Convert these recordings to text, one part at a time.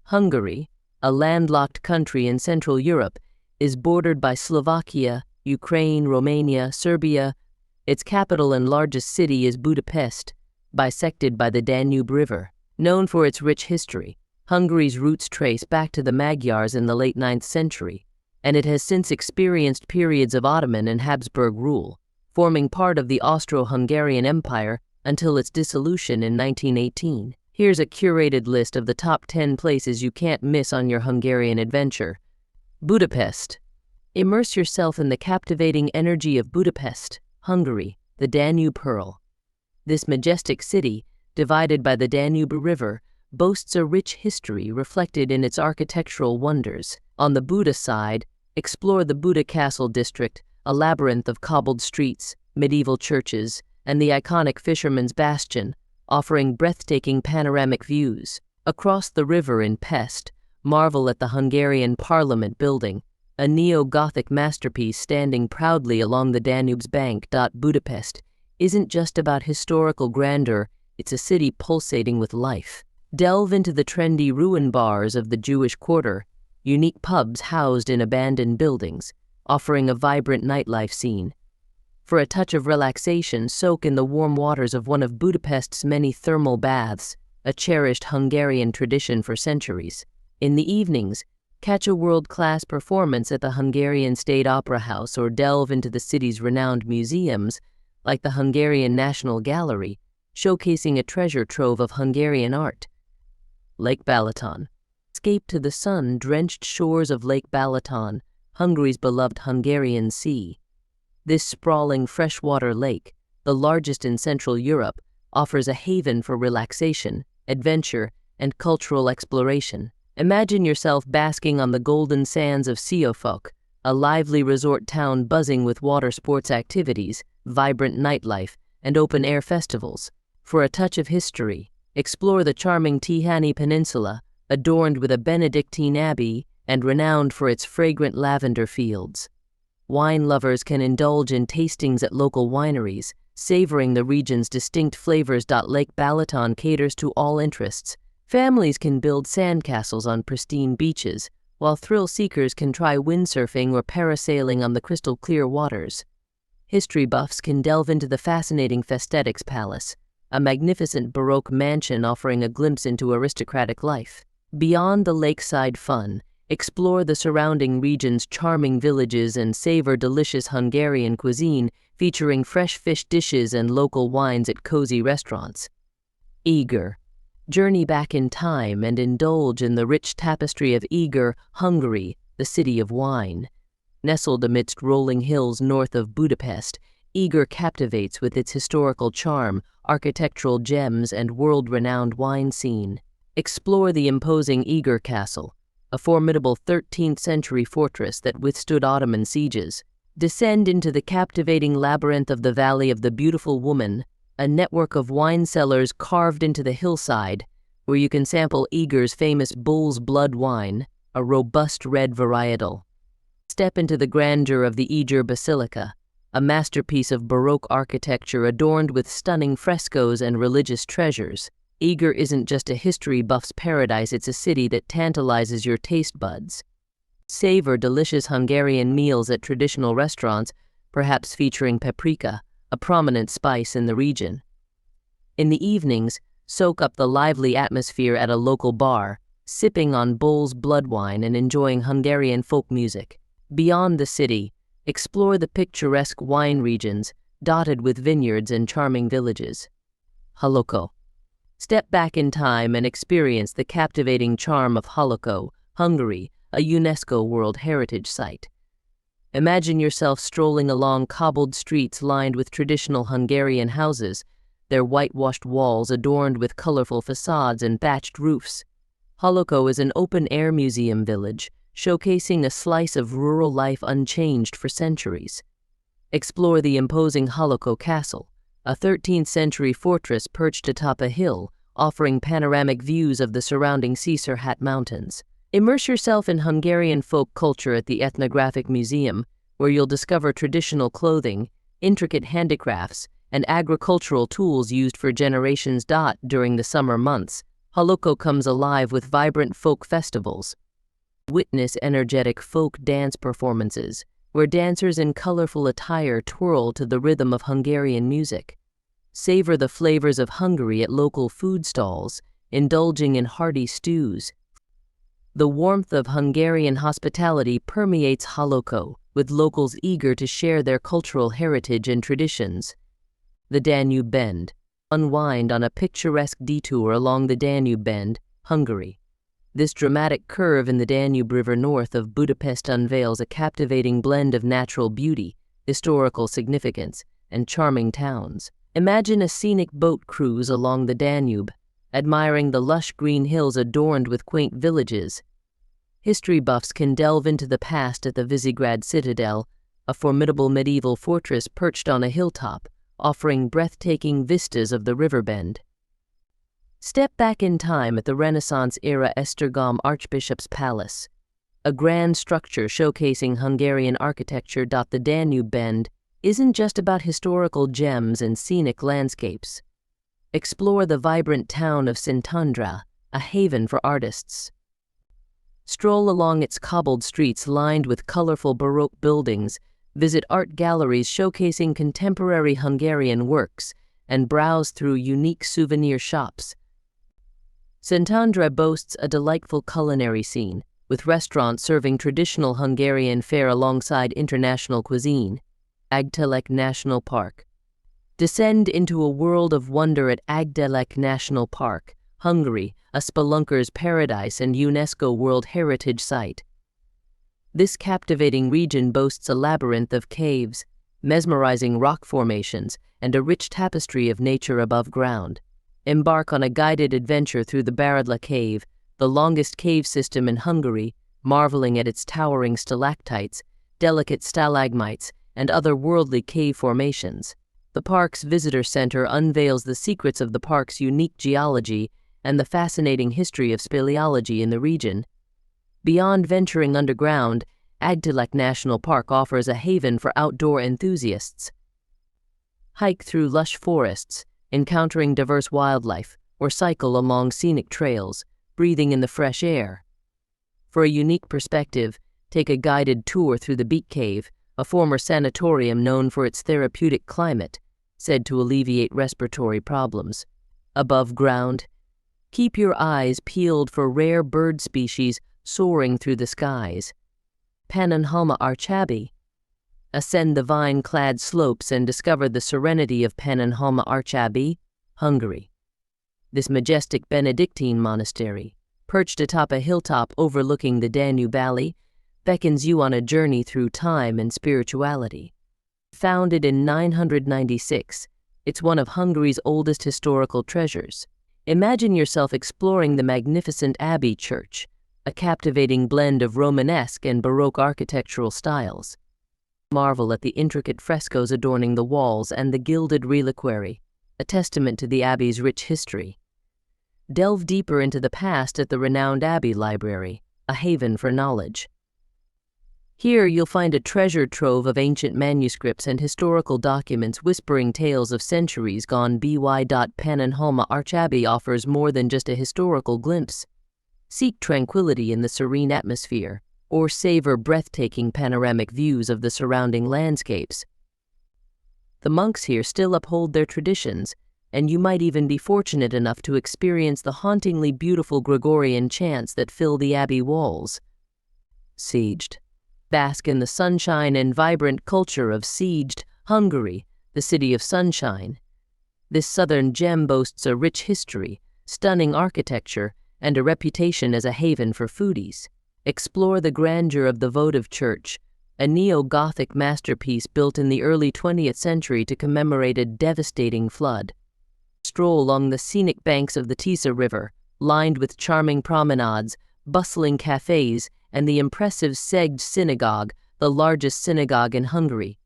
Hungary, a landlocked country in Central Europe, is bordered by Slovakia, Ukraine, Romania, Serbia. Its capital and largest city is Budapest, bisected by the Danube River. Known for its rich history, Hungary's roots trace back to the Magyars in the late 9th century, and it has since experienced periods of Ottoman and Habsburg rule, forming part of the Austro-Hungarian Empire until its dissolution in 1918. Here's a curated list of the top 10 places you can't miss on your Hungarian adventure. Budapest. Immerse yourself in the captivating energy of Budapest, Hungary, the Danube Pearl. This majestic city, divided by the Danube River, boasts a rich history reflected in its architectural wonders. On the Buda side, explore the Buda Castle district, a labyrinth of cobbled streets, medieval churches, and the iconic Fisherman's Bastion, offering breathtaking panoramic views. Across the river in Pest, marvel at the Hungarian Parliament building, a neo-Gothic masterpiece standing proudly along the Danube's bank. Budapest isn't just about historical grandeur, it's a city pulsating with life. Delve into the trendy ruin bars of the Jewish Quarter, unique pubs housed in abandoned buildings, offering a vibrant nightlife scene. For a touch of relaxation, soak in the warm waters of one of Budapest's many thermal baths, a cherished Hungarian tradition for centuries. In the evenings, catch a world-class performance at the Hungarian State Opera House or delve into the city's renowned museums, like the Hungarian National Gallery, showcasing a treasure trove of Hungarian art. Lake Balaton. Escape to the sun-drenched shores of Lake Balaton, Hungary's beloved Hungarian Sea. This sprawling freshwater lake, the largest in Central Europe, offers a haven for relaxation, adventure, and cultural exploration. Imagine yourself basking on the golden sands of Siófok, a lively resort town buzzing with water sports activities, vibrant nightlife, and open-air festivals. For a touch of history, explore the charming Tihany Peninsula, adorned with a Benedictine abbey and renowned for its fragrant lavender fields. Wine lovers can indulge in tastings at local wineries, savoring the region's distinct flavors. Lake Balaton caters to all interests. Families can build sandcastles on pristine beaches, while thrill seekers can try windsurfing or parasailing on the crystal-clear waters. History buffs can delve into the fascinating Festetics Palace, a magnificent Baroque mansion offering a glimpse into aristocratic life. Beyond the lakeside fun, explore the surrounding region's charming villages and savor delicious Hungarian cuisine featuring fresh fish dishes and local wines at cozy restaurants. Eger. Journey back in time and indulge in the rich tapestry of Eger, Hungary, the city of wine. Nestled amidst rolling hills north of Budapest, Eger captivates with its historical charm, architectural gems, and world-renowned wine scene. Explore the imposing Eger Castle, a formidable 13th-century fortress that withstood Ottoman sieges. Descend into the captivating labyrinth of the Valley of the Beautiful Woman, a network of wine cellars carved into the hillside, where you can sample Eger's famous Bull's Blood wine, a robust red varietal. Step into the grandeur of the Eger Basilica, a masterpiece of Baroque architecture adorned with stunning frescoes and religious treasures. Eger isn't just a history buff's paradise, it's a city that tantalizes your taste buds. Savor delicious Hungarian meals at traditional restaurants, perhaps featuring paprika, a prominent spice in the region. In the evenings, soak up the lively atmosphere at a local bar, sipping on Bull's Blood wine and enjoying Hungarian folk music. Beyond the city, explore the picturesque wine regions, dotted with vineyards and charming villages. Holoco. Step back in time and experience the captivating charm of Holoco, Hungary, a UNESCO World Heritage Site. Imagine yourself strolling along cobbled streets lined with traditional Hungarian houses, their whitewashed walls adorned with colorful facades and thatched roofs. Holoco is an open-air museum village, showcasing a slice of rural life unchanged for centuries. Explore the imposing Holoco Castle, a 13th-century fortress perched atop a hill, offering panoramic views of the surrounding Széchenyi Mountains. Immerse yourself in Hungarian folk culture at the Ethnographic Museum, where you'll discover traditional clothing, intricate handicrafts, and agricultural tools used for generations. During the summer months, Haloko comes alive with vibrant folk festivals. Witness energetic folk dance performances, where dancers in colorful attire twirl to the rhythm of Hungarian music. Savor the flavors of Hungary at local food stalls, indulging in hearty stews. The warmth of Hungarian hospitality permeates Haloko, with locals eager to share their cultural heritage and traditions. The Danube Bend. Unwind on a picturesque detour along the Danube Bend, Hungary. This dramatic curve in the Danube River north of Budapest unveils a captivating blend of natural beauty, historical significance, and charming towns. Imagine a scenic boat cruise along the Danube, admiring the lush green hills adorned with quaint villages. History buffs can delve into the past at the Visegrad Citadel, a formidable medieval fortress perched on a hilltop, offering breathtaking vistas of the river bend. Step back in time at the Renaissance-era Esztergom Archbishop's Palace, a grand structure showcasing Hungarian architecture. The Danube Bend isn't just about historical gems and scenic landscapes. Explore the vibrant town of Szentendre, a haven for artists. Stroll along its cobbled streets lined with colorful Baroque buildings, visit art galleries showcasing contemporary Hungarian works, and browse through unique souvenir shops. Szentendre boasts a delightful culinary scene, with restaurants serving traditional Hungarian fare alongside international cuisine. Agdelek National Park. Descend into a world of wonder at Agdelek National Park, Hungary, a spelunker's paradise and UNESCO World Heritage Site. This captivating region boasts a labyrinth of caves, mesmerizing rock formations, and a rich tapestry of nature above ground. Embark on a guided adventure through the Baradla Cave, the longest cave system in Hungary, marveling at its towering stalactites, delicate stalagmites, and otherworldly cave formations. The park's visitor center unveils the secrets of the park's unique geology and the fascinating history of speleology in the region. Beyond venturing underground, Agdelek National Park offers a haven for outdoor enthusiasts. Hike through lush forests, encountering diverse wildlife, or cycle along scenic trails, breathing in the fresh air. For a unique perspective, take a guided tour through the Beak Cave, a former sanatorium known for its therapeutic climate, said to alleviate respiratory problems. Above ground, keep your eyes peeled for rare bird species soaring through the skies. Pannonhalma Archabbey. Ascend the vine-clad slopes and discover the serenity of Pannonhalma Archabbey, Hungary. This majestic Benedictine monastery, perched atop a hilltop overlooking the Danube Valley, beckons you on a journey through time and spirituality. Founded in 996, it's one of Hungary's oldest historical treasures. Imagine yourself exploring the magnificent Abbey Church, a captivating blend of Romanesque and Baroque architectural styles. Marvel at the intricate frescoes adorning the walls and the gilded reliquary, a testament to the Abbey's rich history. Delve deeper into the past at the renowned Abbey Library, a haven for knowledge. Here you'll find a treasure trove of ancient manuscripts and historical documents whispering tales of centuries gone by. Pannonhalma Archabbey offers more than just a historical glimpse. Seek tranquility in the serene atmosphere, or savor breathtaking panoramic views of the surrounding landscapes. The monks here still uphold their traditions, and you might even be fortunate enough to experience the hauntingly beautiful Gregorian chants that fill the abbey walls. Sieged. Bask in the sunshine and vibrant culture of Sieged, Hungary, the city of sunshine. This southern gem boasts a rich history, stunning architecture, and a reputation as a haven for foodies. Explore the grandeur of the votive church, a neo-Gothic masterpiece built in the early 20th century to commemorate a devastating flood. Stroll along the scenic banks of the Tisza River, lined with charming promenades, bustling cafes, and the impressive Szeged Synagogue, the largest synagogue in Hungary.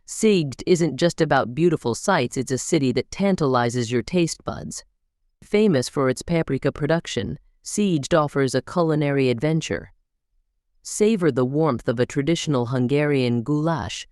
Szeged isn't just about beautiful sights, it's a city that tantalizes your taste buds. Famous for its paprika production, Szeged offers a culinary adventure. Savor the warmth of a traditional Hungarian goulash.